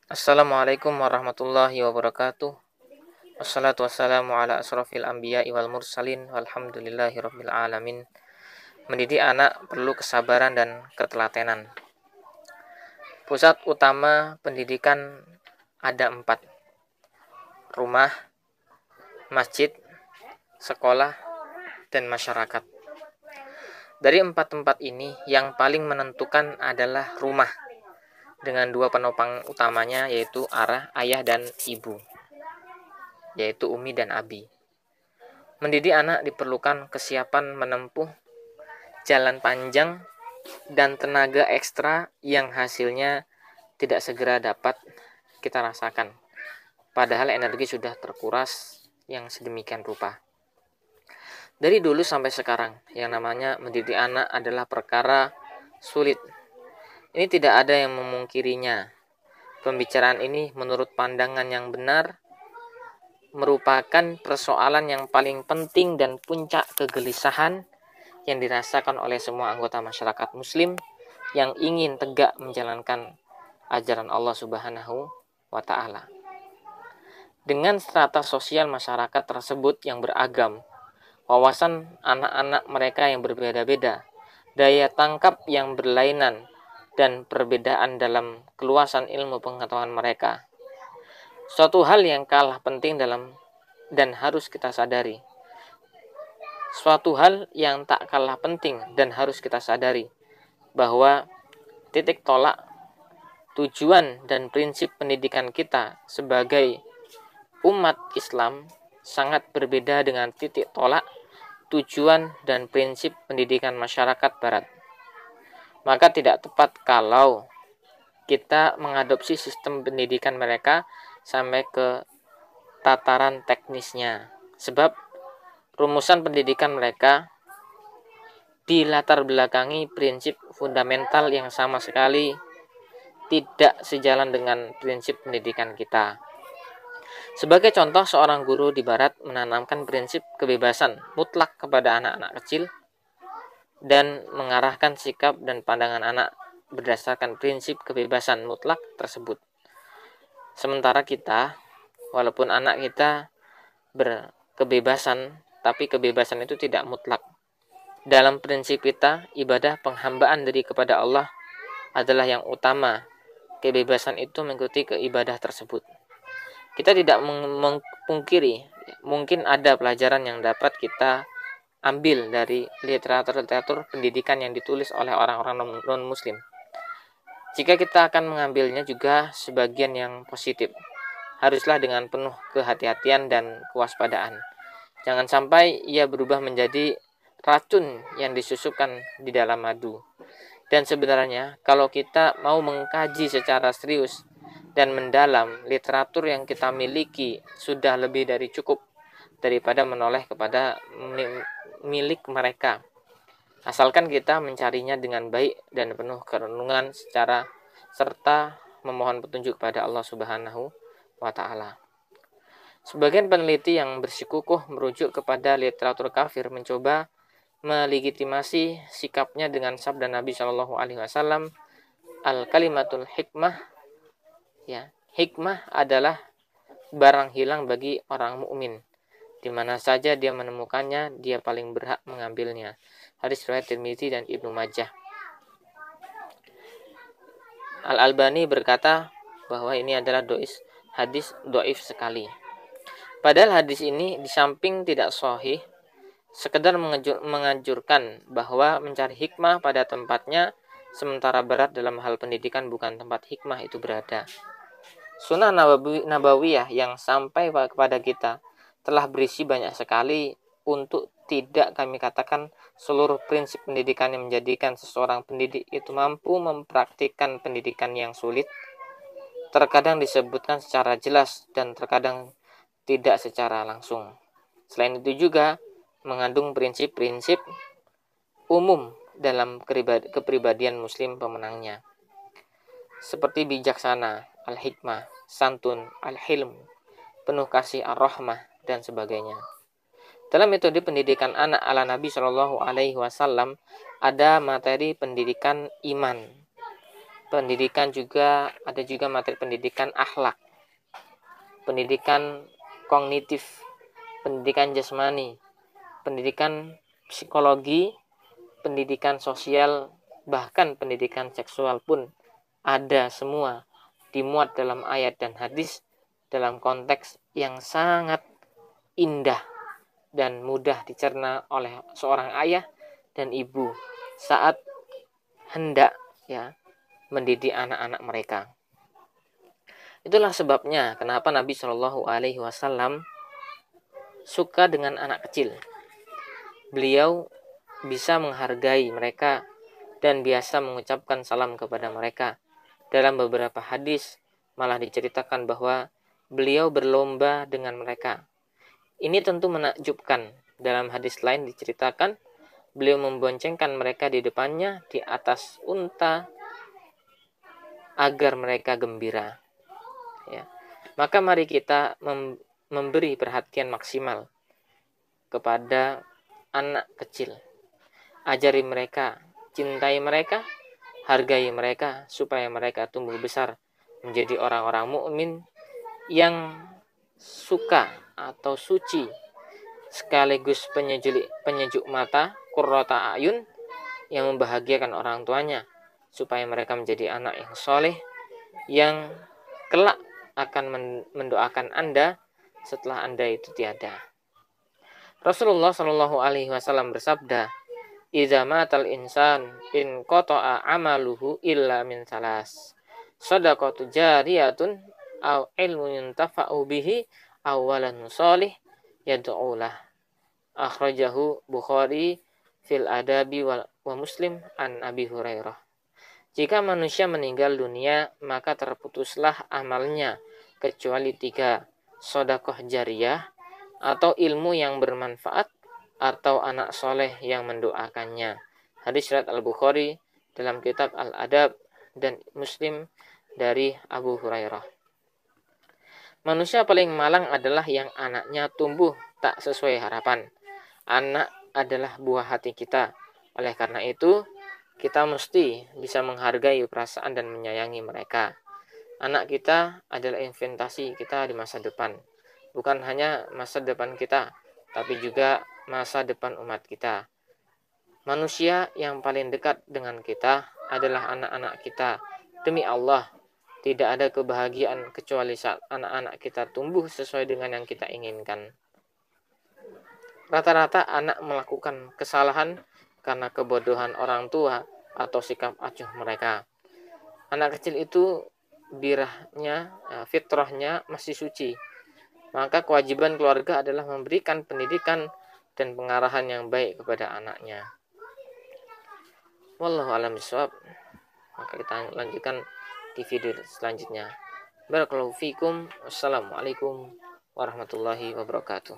Assalamualaikum warahmatullahi wabarakatuh. Wassalatu wassalamu ala asrafil anbiya'i wal mursalin walhamdulillahi rabbil alamin. Mendidik anak perlu kesabaran dan ketelatenan. Pusat utama pendidikan ada 4: rumah, masjid, sekolah, dan masyarakat. Dari 4 tempat ini, yang paling menentukan adalah rumah, dengan 2 penopang utamanya, yaitu ayah dan ibu, yaitu umi dan abi. Mendidik anak diperlukan kesiapan menempuh jalan panjang dan tenaga ekstra yang hasilnya tidak segera dapat kita rasakan, padahal energi sudah terkuras yang sedemikian rupa. Dari dulu sampai sekarang, yang namanya mendidik anak adalah perkara sulit. Ini tidak ada yang memungkirinya. Pembicaraan ini menurut pandangan yang benar merupakan persoalan yang paling penting dan puncak kegelisahan yang dirasakan oleh semua anggota masyarakat muslim yang ingin tegak menjalankan ajaran Allah Subhanahu wa ta'ala. Dengan strata sosial masyarakat tersebut yang beragam, wawasan anak-anak mereka yang berbeda-beda, daya tangkap yang berlainan, dan perbedaan dalam keluasan ilmu pengetahuan mereka, suatu hal yang kalah penting dan harus kita sadari. Suatu hal yang tak kalah penting dan harus kita sadari bahwa titik tolak, tujuan dan prinsip pendidikan kita sebagai umat Islam sangat berbeda dengan titik tolak, tujuan dan prinsip pendidikan masyarakat barat. Maka tidak tepat kalau kita mengadopsi sistem pendidikan mereka sampai ke tataran teknisnya, sebab rumusan pendidikan mereka dilatar belakangi prinsip fundamental yang sama sekali tidak sejalan dengan prinsip pendidikan kita. Sebagai contoh, seorang guru di barat menanamkan prinsip kebebasan mutlak kepada anak-anak kecil dan mengarahkan sikap dan pandangan anak berdasarkan prinsip kebebasan mutlak tersebut. Sementara kita, walaupun anak kita berkebebasan, tapi kebebasan itu tidak mutlak. Dalam prinsip kita, ibadah penghambaan diri kepada Allah adalah yang utama. Kebebasan itu mengikuti keibadah tersebut. Kita tidak memungkiri, mungkin ada pelajaran yang dapat kita ambil dari literatur pendidikan yang ditulis oleh orang-orang non-muslim. Jika kita akan mengambilnya juga sebagian yang positif, haruslah dengan penuh kehati-hatian dan kewaspadaan. Jangan sampai ia berubah menjadi racun yang disusupkan di dalam madu. Dan sebenarnya kalau kita mau mengkaji secara serius dan mendalam, literatur yang kita miliki sudah lebih dari cukup daripada menoleh kepada milik mereka. Asalkan kita mencarinya dengan baik dan penuh kerenungan serta memohon petunjuk kepada Allah Subhanahu wa ta'ala. Sebagian peneliti yang bersikukuh merujuk kepada literatur kafir mencoba melegitimasi sikapnya dengan sabda Nabi Shallallahu alaihi wasallam, al-kalimatul hikmah, ya, hikmah adalah barang hilang bagi orang mukmin. Di mana saja dia menemukannya, dia paling berhak mengambilnya. Hadis riwayat Tirmizi dan Ibnu Majah. Al-Albani berkata bahwa ini adalah hadis doif sekali. Padahal hadis ini di samping tidak sahih, sekedar menganjurkan bahwa mencari hikmah pada tempatnya, sementara berat dalam hal pendidikan bukan tempat hikmah itu berada. Sunnah Nabawiyah yang sampai kepada kita telah berisi banyak sekali untuk tidak kami katakan seluruh prinsip pendidikan yang menjadikan seseorang pendidik itu mampu mempraktikkan pendidikan yang sulit. Terkadang disebutkan secara jelas dan terkadang tidak secara langsung. Selain itu juga mengandung prinsip-prinsip umum dalam kepribadian muslim pemenangnya, seperti bijaksana, al-hikmah, santun, al-hilm, penuh kasih, ar-rahmah, dan sebagainya. Dalam metode pendidikan anak ala Nabi Shallallahu alaihi wasallam ada materi pendidikan iman, pendidikan juga ada juga materi pendidikan akhlak, pendidikan kognitif, pendidikan jasmani, pendidikan psikologi, pendidikan sosial, bahkan pendidikan seksual pun ada semua dimuat dalam ayat dan hadis dalam konteks yang sangat indah dan mudah dicerna oleh seorang ayah dan ibu saat hendak mendidik anak-anak mereka. Itulah sebabnya kenapa Nabi Shallallahu Alaihi Wasallam suka dengan anak kecil. Beliau bisa menghargai mereka dan biasa mengucapkan salam kepada mereka. Dalam beberapa hadis malah diceritakan bahwa beliau berlomba dengan mereka. Ini tentu menakjubkan. Dalam hadis lain diceritakan beliau memboncengkan mereka di depannya di atas unta agar mereka gembira. Ya. Maka mari kita memberi perhatian maksimal kepada anak kecil. Ajari mereka, cintai mereka, hargai mereka supaya mereka tumbuh besar menjadi orang-orang mukmin yang suka atau suci sekaligus penyejuk mata, qurrata ayun, yang membahagiakan orang tuanya supaya mereka menjadi anak yang soleh yang kelak akan mendoakan Anda setelah Anda itu tiada. Rasulullah Shallallahu Alaihi Wasallam bersabda, "Idza matal insan in qata'a amaluhu illa min salas, shadaqatu jariyatun aw ilmun yuntafa'u bihi aw waladun shalih yad'ulah." Akhrajahu Bukhari fil Adabi wa Muslim an Abi Hurairah. Jika manusia meninggal dunia, maka terputuslah amalnya kecuali 3, sedekah jariyah atau ilmu yang bermanfaat atau anak soleh yang mendoakannya. Hadis riwayat Al-Bukhari dalam kitab Al-Adab dan Muslim dari Abu Hurairah. Manusia paling malang adalah yang anaknya tumbuh tak sesuai harapan. Anak adalah buah hati kita. Oleh karena itu, kita mesti bisa menghargai perasaan dan menyayangi mereka. Anak kita adalah investasi kita di masa depan. Bukan hanya masa depan kita, tapi juga masa depan umat kita. Manusia yang paling dekat dengan kita adalah anak-anak kita. Demi Allah, tidak ada kebahagiaan kecuali saat anak-anak kita tumbuh sesuai dengan yang kita inginkan. Rata-rata anak melakukan kesalahan karena kebodohan orang tua atau sikap acuh mereka. Anak kecil itu fitrahnya masih suci. Maka kewajiban keluarga adalah memberikan pendidikan dan pengarahan yang baik kepada anaknya. Wallahu a'lam bishawab. Maka kita lanjutkan di video selanjutnya. Barakallahu fikum. Wassalamualaikum warahmatullahi wabarakatuh.